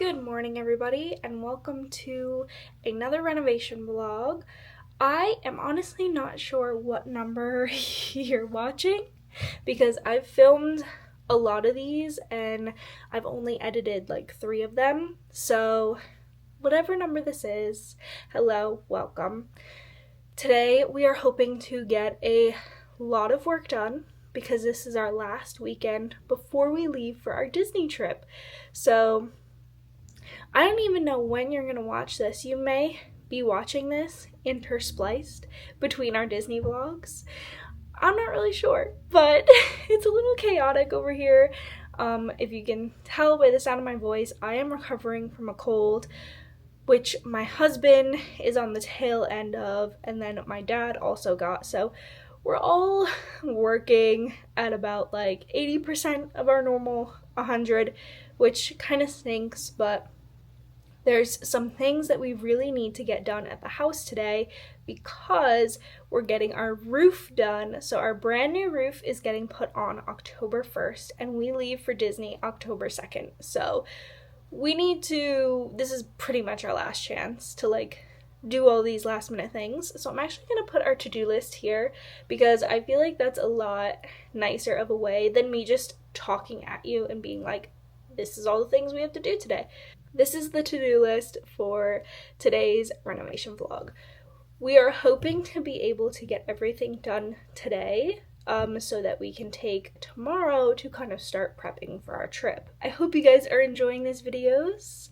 Good morning, everybody, and welcome to another renovation vlog. I am honestly not sure what number you're watching because I've filmed a lot of these and I've only edited like 3 of them. So whatever number this is, hello, welcome. Today we are hoping to get a lot of work done because this is our last weekend before we leave for our Disney trip. So I don't even know when you're going to watch this. You may be watching this interspliced between our Disney vlogs. I'm not really sure, but it's a little chaotic over here. If you can tell by the sound of my voice, I am recovering from a cold, which my husband is on the tail end of, and then my dad also got. So we're all working at about like 80% of our normal 100, which kind of stinks, but there's some things that we really need to get done at the house today because we're getting our roof done. So our brand new roof is getting put on October 1st and we leave for Disney October 2nd. So we need to, this is pretty much our last chance to like do all these last minute things. So I'm actually going to put our to-do list here because I feel like that's a lot nicer of a way than me just talking at you and being like, this is all the things we have to do today. This is the to-do list for today's renovation vlog. We are hoping to be able to get everything done today so that we can take tomorrow to kind of start prepping for our trip. I hope you guys are enjoying these videos.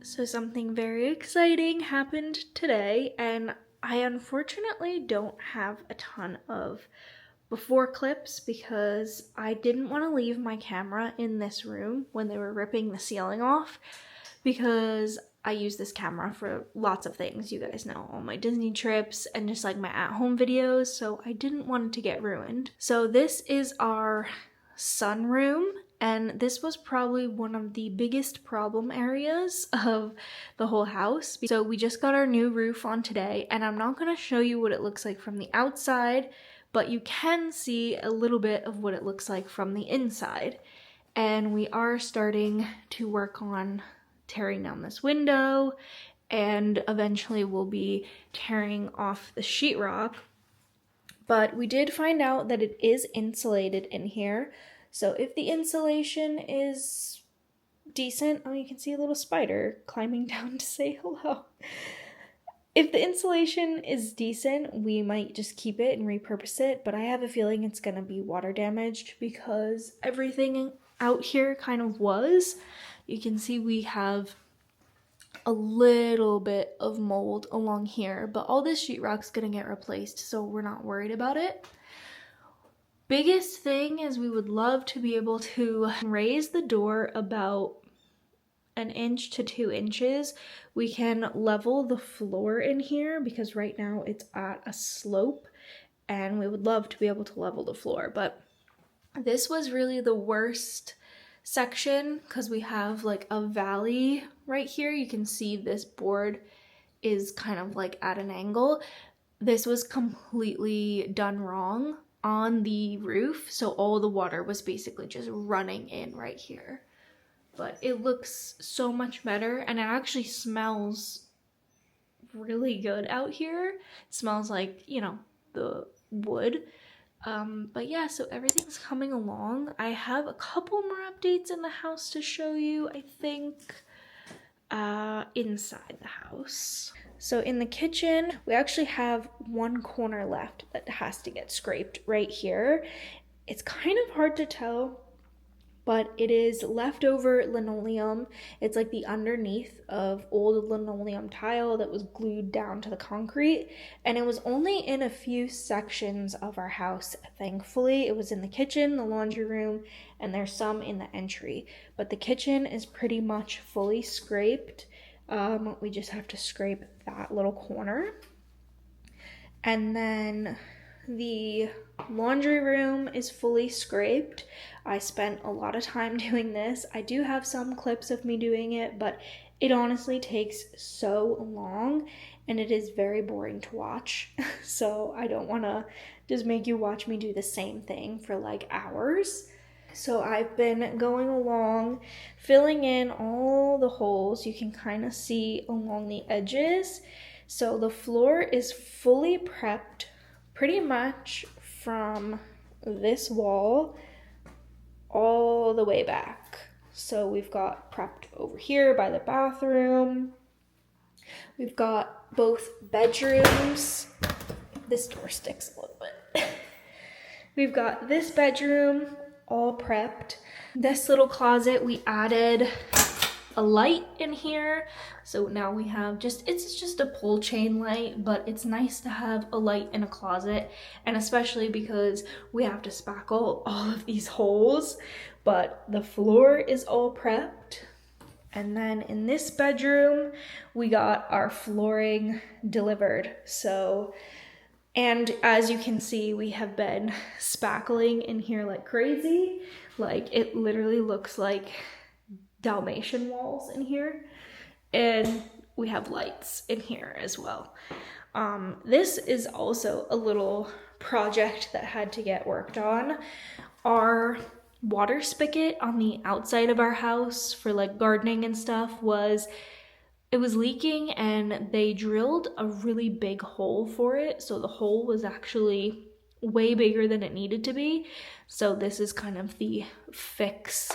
So something very exciting happened today, and I unfortunately don't have a ton of before clips because I didn't want to leave my camera in this room when they were ripping the ceiling off because I use this camera for lots of things, you guys know, all my Disney trips and just like my at-home videos, so I didn't want it to get ruined. So this is our sunroom, and this was probably one of the biggest problem areas of the whole house. So we just got our new roof on today, and I'm not going to show you what it looks like from the outside, but you can see a little bit of what it looks like from the inside. And we are starting to work on tearing down this window, and eventually we'll be tearing off the sheetrock. But we did find out that it is insulated in here. So if the insulation is decent, oh, you can see a little spider climbing down to say hello. If the insulation is decent, we might just keep it and repurpose it, but I have a feeling it's gonna be water damaged because everything out here kind of was. You can see we have a little bit of mold along here, but all this sheetrock's gonna get replaced, so we're not worried about it. Biggest thing is we would love to be able to raise the door about 1 inch to 2 inches. We can level the floor in here because right now it's at a slope, and we would love to be able to level the floor, but this was really the worst section because we have like a valley right here. You can see this board is kind of like at an angle. This was completely done wrong on the roof, so all the water was basically just running in right here. But it looks so much better, and it actually smells really good out here. It smells like, you know, the wood. But yeah, so everything's coming along. I have a couple more updates in the house to show you, I think, inside the house. So in the kitchen, we actually have one corner left that has to get scraped right here. It's kind of hard to tell, but it is leftover linoleum. It's like the underneath of old linoleum tile that was glued down to the concrete, and it was only in a few sections of our house, thankfully. It was in the kitchen, the laundry room, and there's some in the entry, but the kitchen is pretty much fully scraped. We just have to scrape that little corner. And then the laundry room is fully scraped. I spent a lot of time doing this. I do have some clips of me doing it, but it honestly takes so long and it is very boring to watch. So I don't want to just make you watch me do the same thing for like hours. So I've been going along, filling in all the holes you can kind of see along the edges. So the floor is fully prepped pretty much from this wall all the way back. So we've got prepped over here by the bathroom. We've got both bedrooms. This door sticks a little bit. We've got this bedroom all prepped. This little closet, we added a light in here, so now we have it's just a pull chain light, but it's nice to have a light in a closet, and especially because we have to spackle all of these holes. But the floor is all prepped. And then in this bedroom we got our flooring delivered. So, and as you can see, we have been spackling in here like crazy. Like, it literally looks like Dalmatian walls in here, and we have lights in here as well. This is also a little project that had to get worked on. Our water spigot on the outside of our house for like gardening and stuff was leaking, and they drilled a really big hole for it, so the hole was actually way bigger than it needed to be. So this is kind of the fix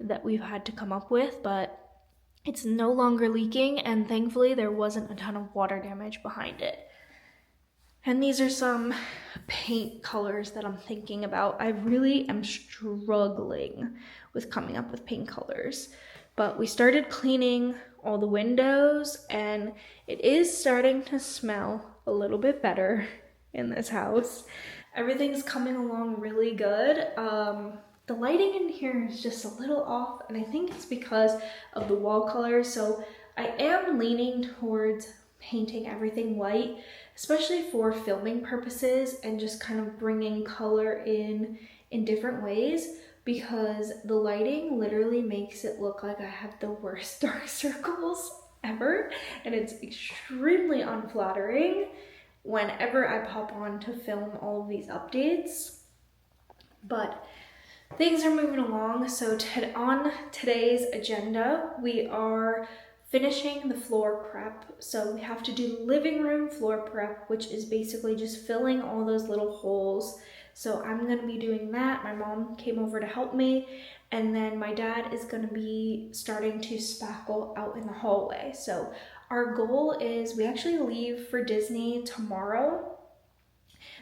that we've had to come up with, but it's no longer leaking, and thankfully there wasn't a ton of water damage behind it. And these are some paint colors that I'm thinking about. I really am struggling with coming up with paint colors, but we started cleaning all the windows, and it is starting to smell a little bit better in this house. Everything's coming along really good. The lighting in here is just a little off, and I think it's because of the wall color. So I am leaning towards painting everything white, especially for filming purposes and just kind of bringing color in different ways, because the lighting literally makes it look like I have the worst dark circles ever, and it's extremely unflattering whenever I pop on to film all of these updates. But things are moving along. So on today's agenda, we are finishing the floor prep. So we have to do living room floor prep, which is basically just filling all those little holes. So I'm gonna be doing that. My mom came over to help me, and then my dad is gonna be starting to spackle out in the hallway. So Our goal is we actually leave for Disney tomorrow.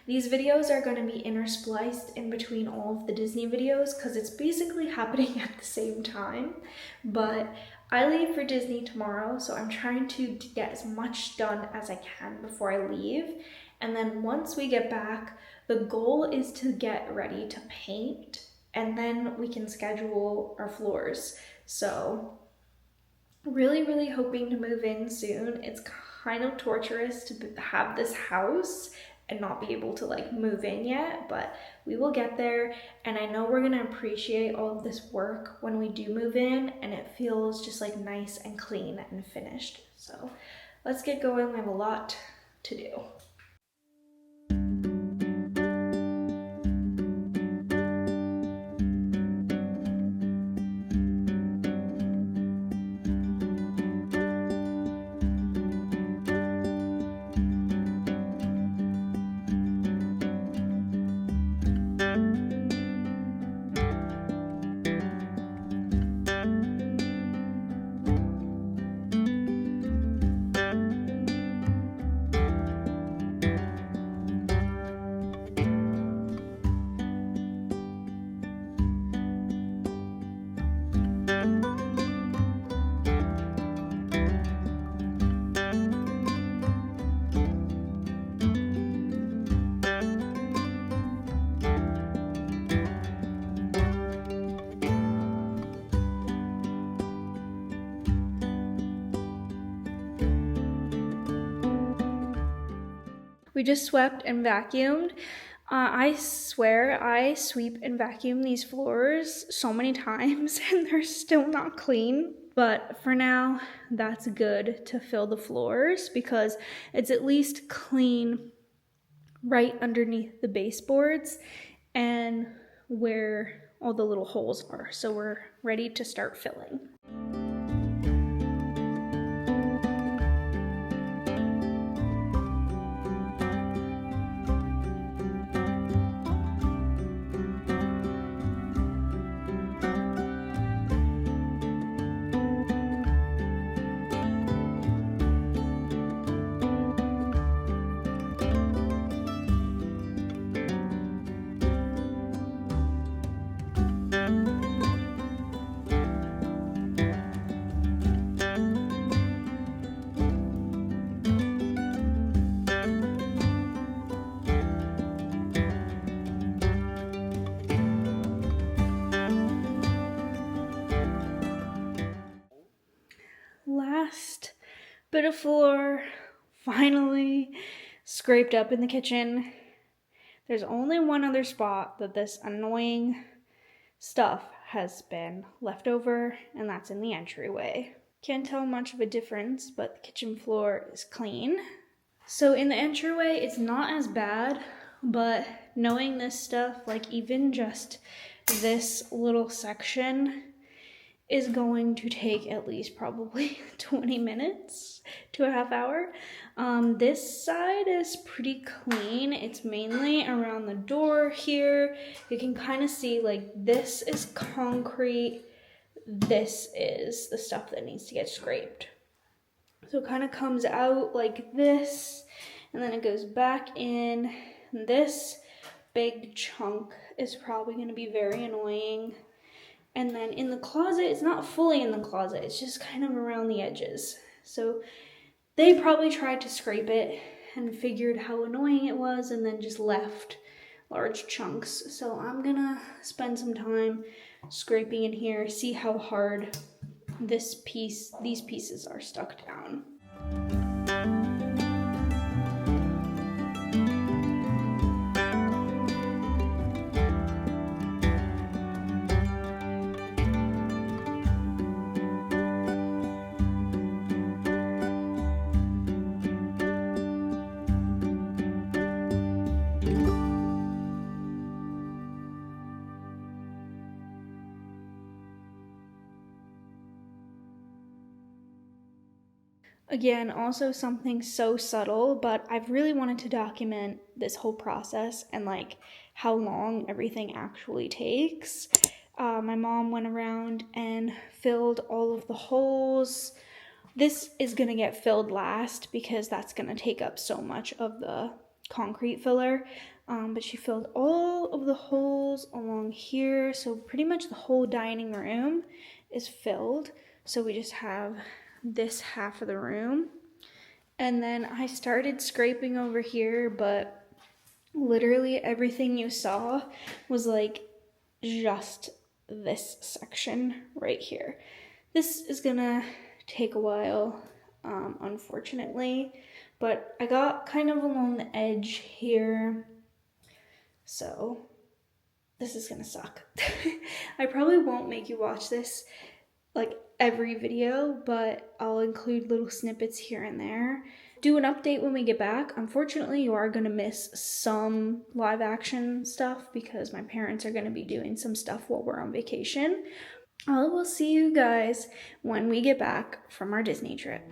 These videos are going to be interspliced in between all of the Disney videos because it's basically happening at the same time. But I leave for Disney tomorrow, so I'm trying to get as much done as I can before I leave. And then once we get back, the goal is to get ready to paint, and then we can schedule our floors. So really hoping to move in soon. It's kind of torturous to have this house and not be able to like move in yet, but we will get there. And I know we're gonna appreciate all of this work when we do move in, and it feels just like nice and clean and finished. So let's get going. We have a lot to do. We just swept and vacuumed. I swear I sweep and vacuum these floors so many times and they're still not clean. But for now, that's good to fill the floors because it's at least clean right underneath the baseboards and where all the little holes are. So we're ready to start filling. Last bit of floor finally scraped up in the kitchen. There's only one other spot that this annoying stuff has been left over, and that's in the entryway. Can't tell much of a difference, but the kitchen floor is clean. So in the entryway, it's not as bad, but knowing this stuff, like even just this little section is going to take at least probably 20 minutes to a half hour. This side is pretty clean. It's mainly around the door here. You can kind of see like this is concrete. This is the stuff that needs to get scraped. So it kind of comes out like this, and then it goes back in. This big chunk is probably going to be very annoying. And then in the closet, it's not fully in the closet, it's just kind of around the edges. So they probably tried to scrape it and figured how annoying it was and then just left large chunks. So I'm gonna spend some time scraping in here, see how hard these pieces are stuck down. Again, also something so subtle, but I've really wanted to document this whole process and like how long everything actually takes. My mom went around and filled all of the holes This is gonna get filled last because that's gonna take up so much of the concrete filler. But she filled all of the holes along here. So pretty much the whole dining room is filled. So we just have this half of the room. And then I started scraping over here, but literally everything you saw was like just this section right here. This is gonna take a while, unfortunately, but I got kind of along the edge here, so this is gonna suck. I probably won't make you watch this like every video, but I'll include little snippets here and there. Do an update when we get back. Unfortunately, you are gonna miss some live action stuff because my parents are gonna be doing some stuff while we're on vacation. I will see you guys when we get back from our Disney trip.